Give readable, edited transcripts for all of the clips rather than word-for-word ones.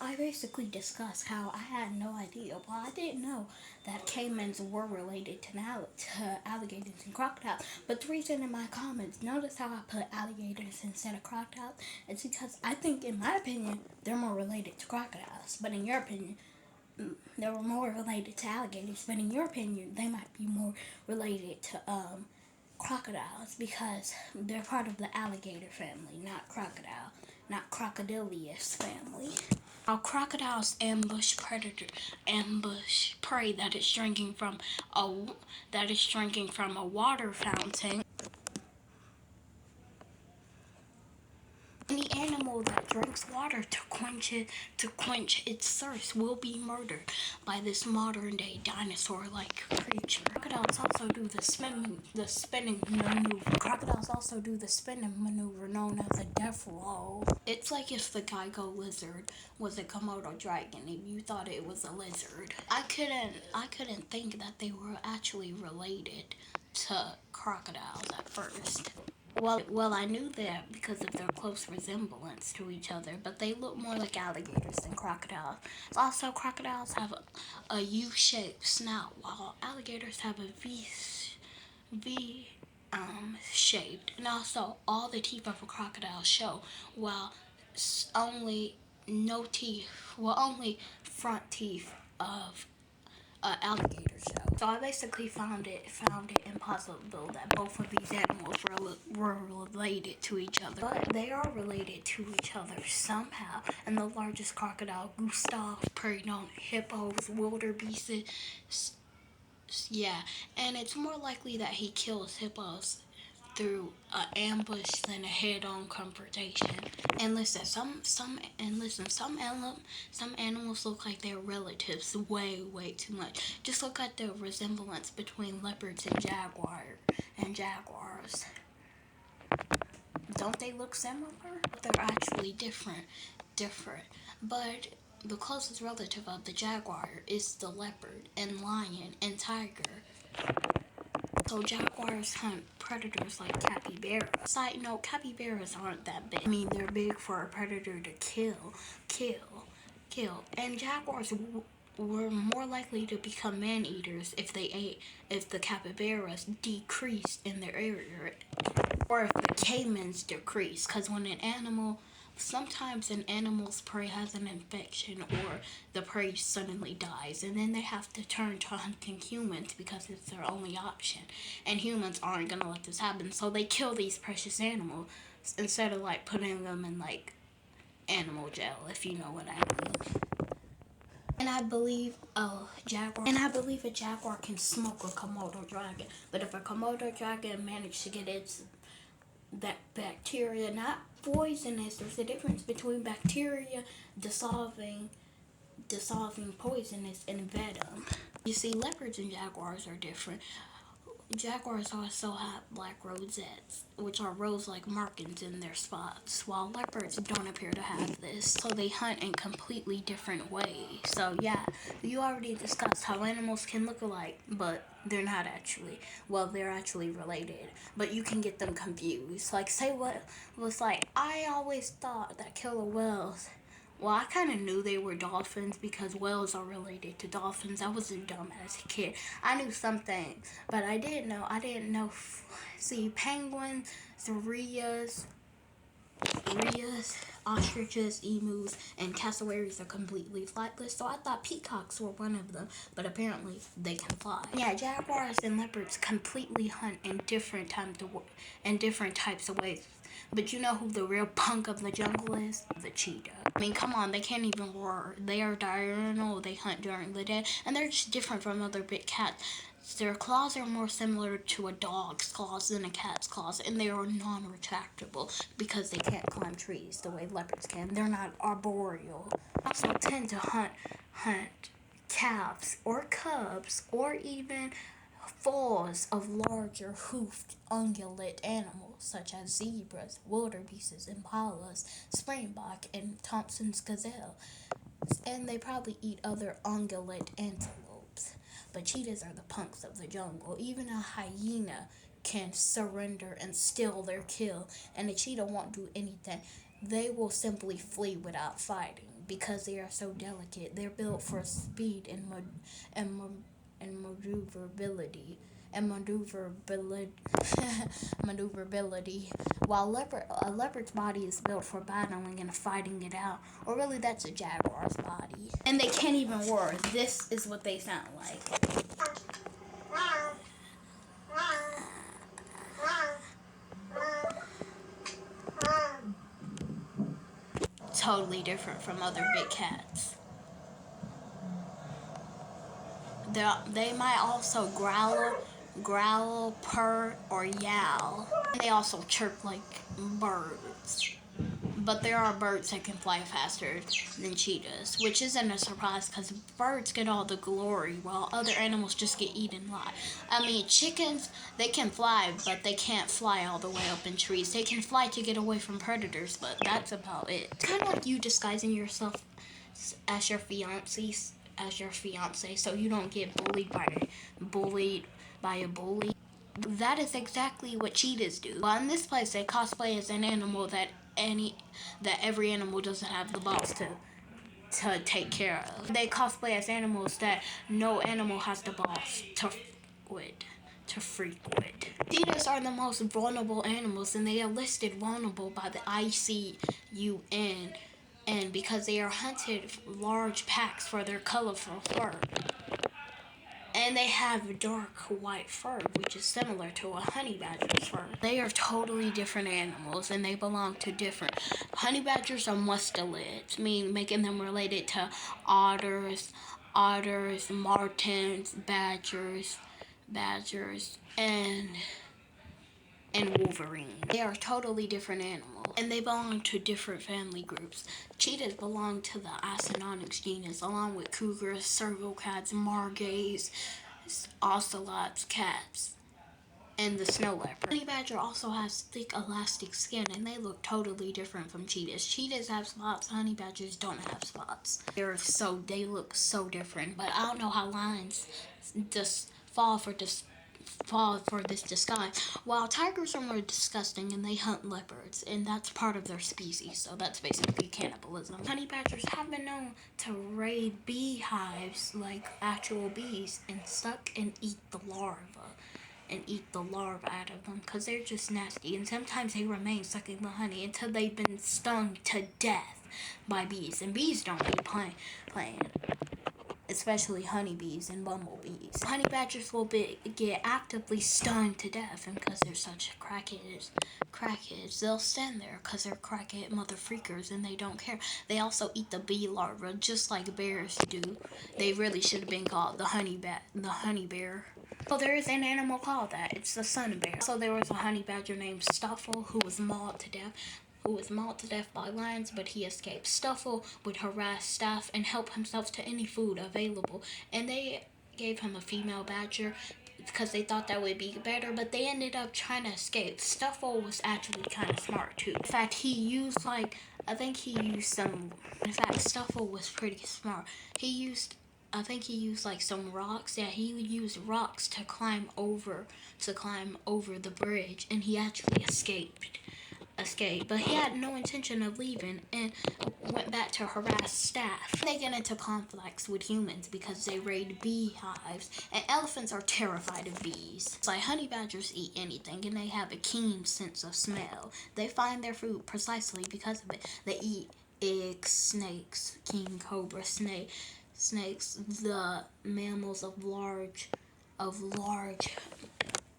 I basically discussed how I had no idea. Well, I didn't know that caimans were related to alligators and crocodiles. But the reason in my comments, notice how I put alligators instead of crocodiles, it's because I think, in my opinion, they're more related to crocodiles. But in your opinion, they were more related to alligators. But in your opinion, they might be more related to crocodiles because they're part of the alligator family, not crocodilius family. How crocodiles ambush prey a that is drinking from a water fountain. Any animal that drinks water to quench its thirst will be murdered by this modern day dinosaur-like creature. Crocodiles also do the spinning maneuver known as a death roll. It's like if the Geigo lizard was a Komodo dragon and you thought it was a lizard. I couldn't think that they were actually related to crocodiles at first. Well, I knew that because of their close resemblance to each other, but they look more like alligators than crocodiles. Also, crocodiles have a U-shaped snout, while alligators have a V shaped. And also, all the teeth of a crocodile show, while only no teeth, only front teeth of alligator show. So I basically found it impossible that both of these animals were related to each other. But they are related to each other somehow. And the largest crocodile, Gustav, preyed on hippos, wildebeests. Yeah, and it's more likely that he kills hippos through an ambush than a head-on confrontation. And listen, some animals look like their relatives way too much. Just look at the resemblance between leopards and jaguars. Don't they look similar? They're actually different. But the closest relative of the jaguar is the leopard and lion and tiger. So jaguars hunt predators like capybaras. Side note, capybaras aren't that big. I mean, they're big for a predator to kill. And jaguars were more likely to become man-eaters if the capybaras decreased in their area, or if the caimans decrease. Because sometimes an animal's prey has an infection or the prey suddenly dies, and then they have to turn to hunting humans because it's their only option. And humans aren't gonna let this happen, so they kill these precious animals instead of like putting them in like animal jail, if you know what I mean. And I believe a jaguar can smoke a Komodo dragon. But if a Komodo dragon managed to get that bacteria, not poisonous, there's a difference between bacteria dissolving poisonous and venom. You see, leopards and jaguars are different. Jaguars also have black rosettes, which are rose-like markings in their spots, while leopards don't appear to have this, so they hunt in completely different ways. So yeah, you already discussed how animals can look alike, but they're not actually. Well, they're actually related, but you can get them confused. Like, say what was like, I always thought that killer whales, well, I kind of knew they were dolphins because whales are related to dolphins. I was a dumb as a kid. I knew some things, but I didn't know. See, penguins, rheas, ostriches, emus, and cassowaries are completely flightless. So I thought peacocks were one of them, but apparently they can fly. Yeah, jaguars and leopards completely hunt in different types of ways. But you know who the real punk of the jungle is? The cheetah. I mean, come on, they can't even roar. They are diurnal, they hunt during the day, and they're just different from other big cats. Their claws are more similar to a dog's claws than a cat's claws, and they are non-retractable because they can't climb trees the way leopards can. They're not arboreal. They also tend to hunt calves or cubs or even foals of larger hoofed ungulate animals such as zebras, wildebeests, impalas, springbok, and Thompson's gazelle. And they probably eat other ungulate antelopes. But cheetahs are the punks of the jungle. Even a hyena can surrender and steal their kill, and a cheetah won't do anything they will simply flee without fighting because they are so delicate. They're built for speed and maneuverability maneuverability, while a leopard's body is built for battling and fighting it out. Or really, that's a jaguar's body. And they can't even roar. This is what they sound like. Totally different from other big cats. They might also growl, purr, or yowl. And they also chirp like birds. But there are birds that can fly faster than cheetahs, which isn't a surprise because birds get all the glory while other animals just get eaten alive. I mean, chickens, they can fly, but they can't fly all the way up in trees. They can fly to get away from predators, but that's about it. It's kind of like you disguising yourself as your fiance, so you don't get bullied by a bully. That is exactly what cheetahs do. Well, in this place, they cosplay as an animal that every animal doesn't have the balls to take care of. They cosplay as animals that no animal has the balls to freak with. Cheetahs are the most vulnerable animals, and they are listed vulnerable by the ICUN, and because they are hunted large packs for their colorful fur. And they have dark white fur, which is similar to a honey badger's fur. They are totally different animals, and they belong to different. Honey badgers are mustelids, making them related to otters, martens, badgers, and wolverines. They are totally different animals, and they belong to different family groups. Cheetahs belong to the Acinonyx genus, along with cougars, serval cats, margays, ocelots, cats, and the snow leopard. Honey badger also has thick elastic skin, and they look totally different from cheetahs. Cheetahs have spots, honey badgers don't have spots. They look so different, but I don't know how lions just fall for this disguise. While tigers are more disgusting and they hunt leopards, and that's part of their species, so that's basically cannibalism. Honey badgers have been known to raid beehives like actual bees and suck and eat the larvae out of them because they're just nasty, and sometimes they remain sucking the honey until they've been stung to death by bees, and bees don't be playing, especially honeybees and bumblebees. Honey badgers will get actively stung to death, and because they're such crackheads, they'll stand there because they're crackhead mother freakers and they don't care. They also eat the bee larvae just like bears do. They really should have been called the honey bear. Well, there is an animal called that. It's the sun bear. So there was a honey badger named Stuffle who was mauled to death by lions, but he escaped. Stuffle would harass staff and help himself to any food available, and they gave him a female badger because they thought that would be better, but they ended up trying to escape. Stuffle was actually kind of smart too. In fact, Stuffle was pretty smart. I think he used like some rocks. Yeah, he would use rocks to climb over the bridge, and he actually escaped, but he had no intention of leaving and went back to harass staff. They get into conflicts with humans because they raid beehives, and elephants are terrified of bees. It's like honey badgers eat anything, and they have a keen sense of smell. They find their food precisely because of it. They eat eggs, snakes, king cobra snakes, the mammals of large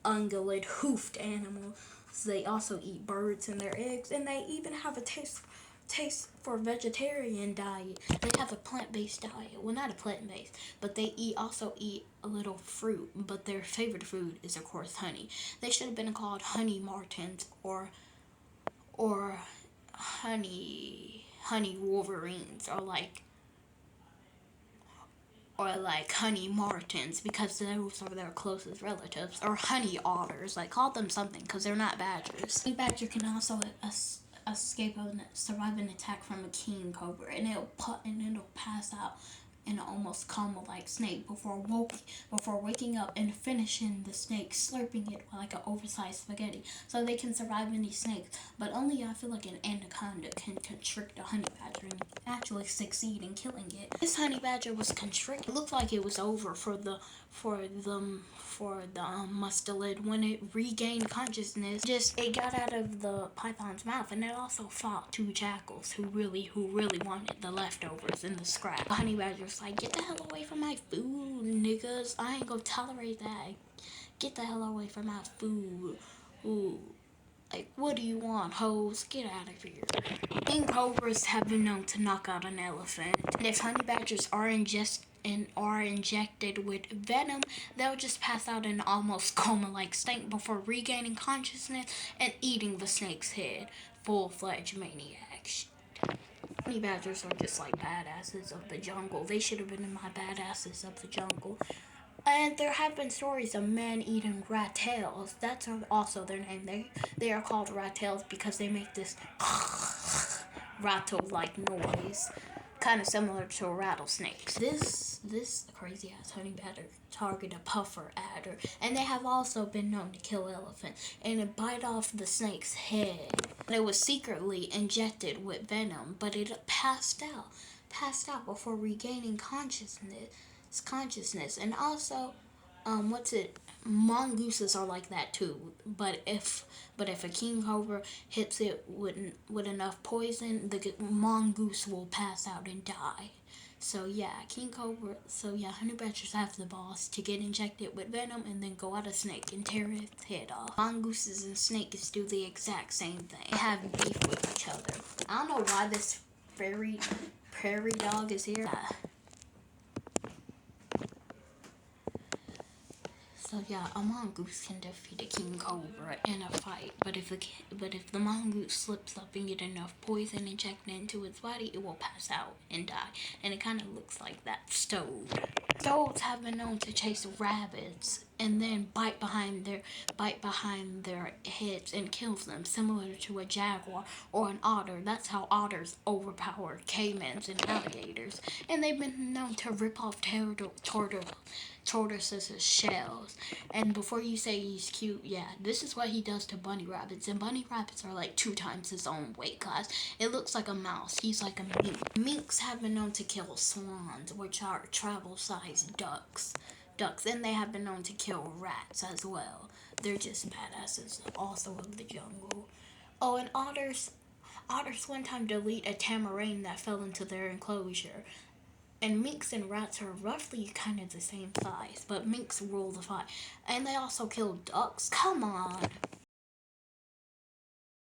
ungulate hoofed animals. They also eat birds and their eggs, and they even have a taste for vegetarian diet. They have a plant-based diet. Well, not a plant-based, but they also eat a little fruit, but their favorite food is, of course, honey. They should have been called honey martens or honey wolverines, or like honey martens, because those are their closest relatives, or honey otters. Like, call them something because they're not badgers. Honey badger can also survive an attack from a king cobra, and it'll pass out in an almost coma-like snake before waking up and finishing the snake, slurping it like an oversized spaghetti. So they can survive any snakes, but only I feel like an anaconda can constrict a honey badger and actually succeed in killing it. This honey badger was constricted. It looked like it was over for the mustelid. When it regained consciousness, it got out of the python's mouth, and it also fought two jackals who really wanted the leftovers in the scrap. The honey badger's like, get the hell away from my food, niggas. I ain't gonna tolerate that. Get the hell away from my food. Ooh. Like, what do you want, hoes? Get out of here. King cobras have been known to knock out an elephant. And if honey badgers are injected with venom, they'll just pass out in almost coma-like state before regaining consciousness and eating the snake's head. Full-fledged maniac shit. Honey badgers are just like badasses of the jungle. They should have been in my badasses of the jungle. And there have been stories of men eating rat tails. That's also their name. They are called rat tails because they make this rattle-like noise, kind of similar to a rattlesnake. This crazy ass honey badger target a puffer adder, and they have also been known to kill elephants and bite off the snake's head. It was secretly injected with venom, but it passed out before regaining consciousness. And also, mongooses are like that too. But if a king cobra hits it with enough poison, the mongoose will pass out and die. So yeah, honey badgers have the balls to get injected with venom and then go at a snake and tear its head off. Mongooses and snakes do the exact same thing. They have beef with each other. I don't know why this prairie dog is here. So yeah, a mongoose can defeat a king cobra in a fight, but if the mongoose slips up and get enough poison injected into its body, it will pass out and die. And it kind of looks like that toad. Toads have been known to chase rabbits and then bite behind their heads and kill them, similar to a jaguar or an otter. That's how otters overpower caimans and alligators. And they've been known to rip off tortoises' shells. And before you say he's cute, yeah, this is what he does to bunny rabbits. And bunny rabbits are like 2 times his own weight class. It looks like a mouse. He's like a mink. Minks have been known to kill swans, which are travel-sized ducks. And they have been known to kill rats as well. They're just badasses, also of the jungle. Oh, and otters one time delete a tamarin that fell into their enclosure. And minks and rats are roughly kind of the same size, but minks rule the fight. And they also kill ducks. Come on.